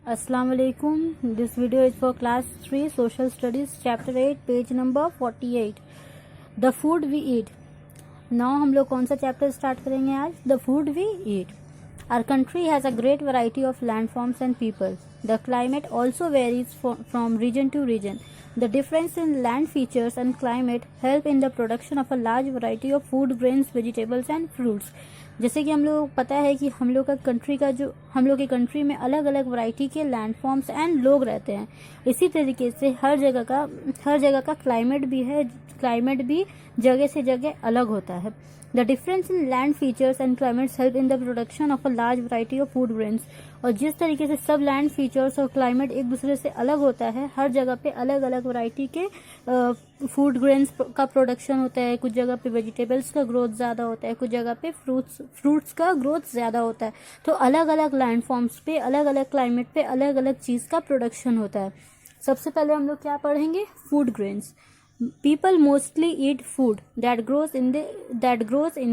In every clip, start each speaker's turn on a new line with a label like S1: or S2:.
S1: Assalamu alaikum. This video is for class 3 social studies chapter 8 page number 48. The food we eat. Now हम लोग कौन सा chapter start करेंगे आज? The food we eat. Our country has a great variety of landforms and people. The climate also varies from region to region. The difference in land features and climate help in the production of a large variety of food grains, vegetables and fruits. जैसे कि हम लोग पता है कि हम लोग की कंट्री में अलग अलग वैरायटी के लैंड फॉर्म्स एंड लोग रहते हैं। इसी तरीके से हर जगह का क्लाइमेट भी जगह से जगह अलग होता है। The difference in land features and climates help in the production of a large variety of food grains. और जिस तरीके से सब लैंड फीचर्स और क्लाइमेट एक दूसरे से अलग होता है, हर जगह पे अलग अलग वैरायटी के फूड ग्रेन्स का प्रोडक्शन होता है। कुछ जगह पे वेजिटेबल्स का ग्रोथ ज़्यादा होता है, कुछ जगह पे फ्रूट्स का ग्रोथ ज़्यादा होता है। तो अलग अलग लैंड फॉर्म्स पे अलग अलग क्लाइमेट पे अलग अलग चीज़ का प्रोडक्शन होता है। सबसे पहले हम लोग क्या पढ़ेंगे? Food grains. People mostly eat food that grows in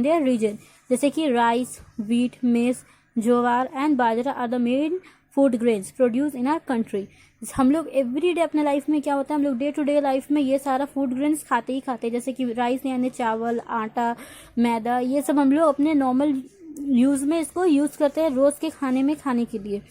S1: their region, जैसे कि rice, wheat, maize, jowar and bajra are the main food grains produce in our country. हम लोग एवरी डे अपने लाइफ में क्या होता है, हम लोग डे टू डे लाइफ में ये सारा फूड ग्रेन्स खाते ही खाते हैं। जैसे कि राइस यानी चावल, आटा, मैदा, ये सब हम लोग अपने नॉर्मल यूज में इसको यूज करते हैं रोज के खाने में खाने के लिए,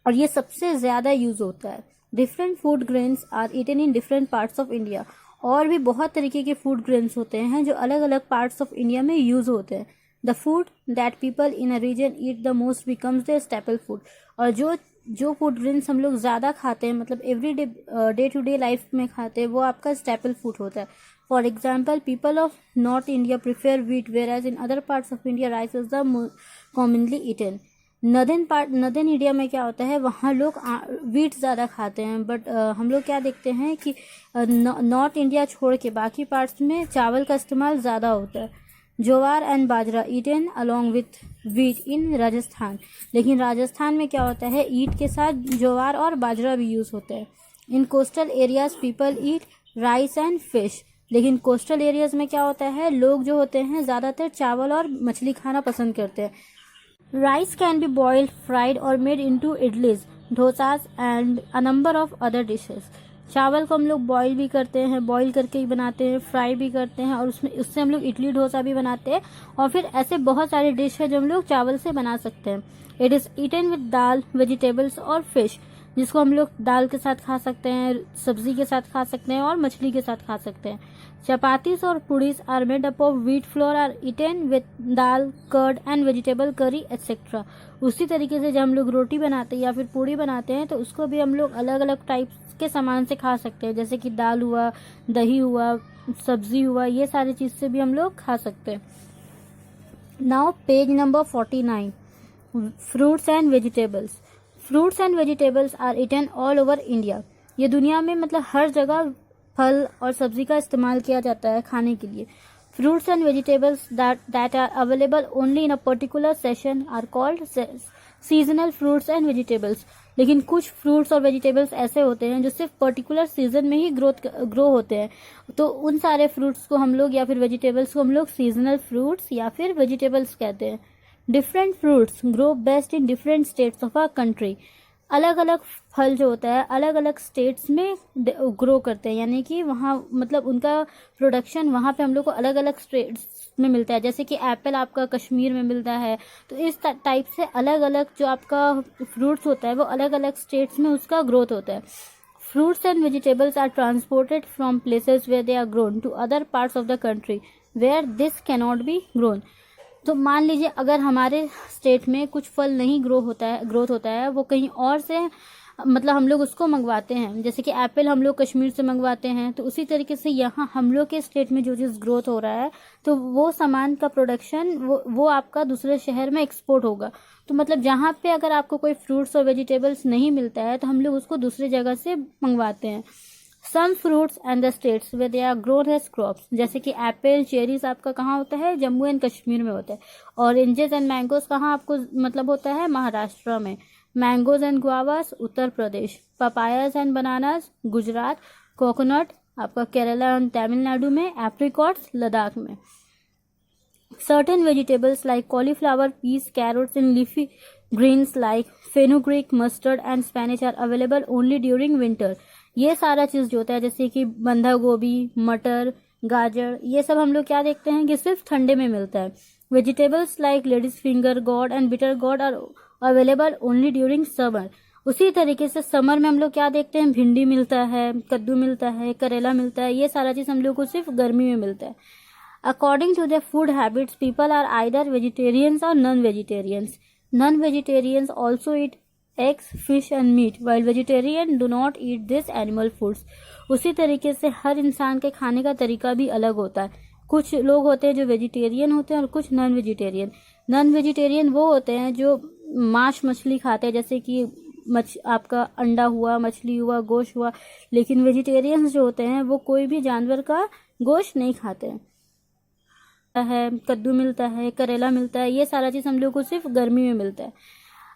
S1: और ये सबसे ज्यादा यूज होता है। Different food grains are eaten in different parts of India. और भी बहुत तरीके के फूड ग्रेन्स होते हैं जो अलग अलग पार्ट्स ऑफ इंडिया में यूज होते हैं। The food that people in a region eat the most becomes the staple food. और जो फूड ग्रेन्स हम लोग ज़्यादा खाते हैं, मतलब every day to day life में खाते हैं, वो आपका स्टेपल फूड होता है। For example, people of north India prefer wheat, whereas in other parts of India rice is the commonly eaten. Northern India में क्या होता है, वहाँ लोग व्हीट ज़्यादा खाते हैं, बट हम लोग क्या देखते हैं कि नॉर्थ इंडिया छोड़ के बाकी पार्ट्स में चावल का इस्तेमाल ज़्यादा होता है। Jowar and bajra eaten along with wheat in Rajasthan. लेकिन राजस्थान में क्या होता है, ईट के साथ ज्वार और बाजरा भी यूज़ होता है। इन coastal areas people eat rice and fish. लेकिन कोस्टल एरियाज में क्या होता है, लोग जो होते हैं ज़्यादातर चावल और मछली खाना पसंद करते हैं। Rice can be boiled, fried or made into idlis, dosas and a number of other dishes. चावल को हम लोग बॉईल भी करते हैं, बॉईल करके ही बनाते हैं, फ्राई भी करते हैं, और उससे हम लोग इडली डोसा भी बनाते हैं। और फिर ऐसे बहुत सारे डिश है जो हम लोग चावल से बना सकते हैं। It is eaten with dal, vegetables और फिश, जिसको हम लोग दाल के साथ खा सकते हैं, सब्जी के साथ खा सकते हैं और मछली के साथ खा सकते हैं। चपातीस और puris are made up of wheat flour are eaten with dal, curd and vegetable curry etcetera. उसी तरीके से जब हम लोग रोटी बनाते हैं या फिर पूड़ी बनाते हैं, तो उसको भी हम लोग अलग अलग टाइप्स के सामान से खा सकते हैं, जैसे कि दाल हुआ, दही हुआ, सब्जी हुआ, ये सारी चीज़ से भी हम लोग खा सकते हैं। Now page number 49, fruits and vegetables. Fruits and vegetables are eaten all over India. ये दुनिया में मतलब हर जगह फल और सब्जी का इस्तेमाल किया जाता है खाने के लिए। Fruits and vegetables that are available only in a particular session are called seasonal fruits and vegetables. लेकिन कुछ फ्रूट्स और वेजिटेबल्स ऐसे होते हैं जो सिर्फ पर्टिकुलर सीजन में ही ग्रो होते हैं, तो उन सारे फ्रूट्स को हम लोग या फिर वेजिटेबल्स को हम लोग सीजनल फ्रूट्स या फिर वेजिटेबल्स कहते हैं। Different fruits grow best in different states of a country. अलग अलग फल जो होता है अलग अलग स्टेट्स में ग्रो करते हैं, यानी कि वहाँ मतलब उनका प्रोडक्शन वहाँ पे हम लोग को अलग अलग स्टेट्स में मिलता है। जैसे कि एप्पल आपका कश्मीर में मिलता है, तो इस टाइप से अलग अलग जो आपका फ्रूट्स होता है वो अलग अलग स्टेट्स में उसका ग्रोथ होता है। Fruits and vegetables are transported from places where they are grown to other parts of the country where this cannot be grown. तो मान लीजिए अगर हमारे स्टेट में कुछ फल नहीं ग्रोथ होता है, वो कहीं और से मतलब हम लोग उसको मंगवाते हैं, जैसे कि एप्पल हम लोग कश्मीर से मंगवाते हैं, तो उसी तरीके से यहाँ हम लोग के स्टेट में जो चीज़ ग्रोथ हो रहा है, तो वो सामान का प्रोडक्शन वो आपका दूसरे शहर में एक्सपोर्ट होगा। तो मतलब जहाँ पे अगर आपको कोई फ्रूट्स और वेजिटेबल्स नहीं मिलता है, तो हम लोग उसको दूसरी जगह से मंगवाते हैं। Some fruits and the states where they are grown as crops, जैसे कि एप्पल, चेरीज आपका कहाँ होता है, जम्मू एंड कश्मीर में होता है। ऑरेंजेस एंड मैंगोज कहाँ आपको मतलब होता है, महाराष्ट्र में। Mangoes and guavas Uttar Pradesh. Papayas and bananas Gujarat. Coconut आपका केरला एंड तमिलनाडु में। एप्रिकॉट्स लद्दाख में। Certain vegetables like cauliflower, peas, carrots, and leafy greens like fenugreek, mustard, and spinach are available only during winter. ये सारा चीज जो होता है जैसे कि बंधा गोभी, मटर, गाजर, ये सब हम लोग क्या देखते हैं कि सिर्फ ठंडे में मिलता है. Vegetables like ladies finger gourd and bitter gourd are available only during summer. उसी तरीके से समर में हम लोग क्या देखते हैं, भिंडी मिलता है, कद्दू मिलता है, करेला मिलता है, ये सारा चीज हम लोग को सिर्फ गर्मी में मिलता है. According to their food habits, people are either vegetarians or non-vegetarians. Non-vegetarians also eat eggs, fish and meat, while vegetarians do not eat these animal foods. उसी तरीके से हर इंसान के खाने का तरीका भी अलग होता है. कुछ लोग होते हैं जो वेजिटेरियन होते हैं और कुछ नॉन वेजिटेरियन. नॉन वेजिटेरियन वो होते हैं जो मांस मछली खाते हैं, जैसे कि आपका अंडा हुआ, मछली हुआ, गोश्त हुआ. लेकिन वेजिटेरियंस जो होते हैं वो कोई भी जानवर का गोश्त नहीं खाते हैं. है, कद्दू मिलता है, करेला मिलता है, ये सारा चीज हम लोग को सिर्फ गर्मी में मिलता है.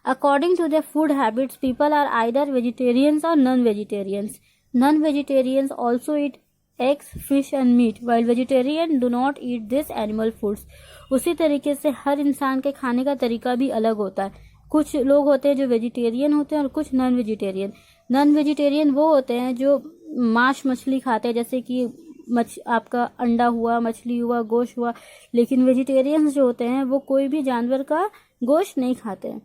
S1: According to their food habits, people are either vegetarians और non vegetarians. Non vegetarians also eat eggs, fish and meat, while vegetarian do not eat this animal foods. उसी तरीके से हर इंसान के खाने का तरीका भी अलग होता है. कुछ लोग होते हैं जो वेजिटेरियन होते हैं और कुछ नॉन वेजिटेरियन. नॉन वेजिटेरियन वो होते हैं जो मांस मछली खाते हैं, जैसे कि आपका अंडा हुआ, मछली हुआ, गोश्त हुआ. लेकिन वेजिटेरियंस जो होते हैं वो कोई भी जानवर का गोश्त नहीं खाते हैं.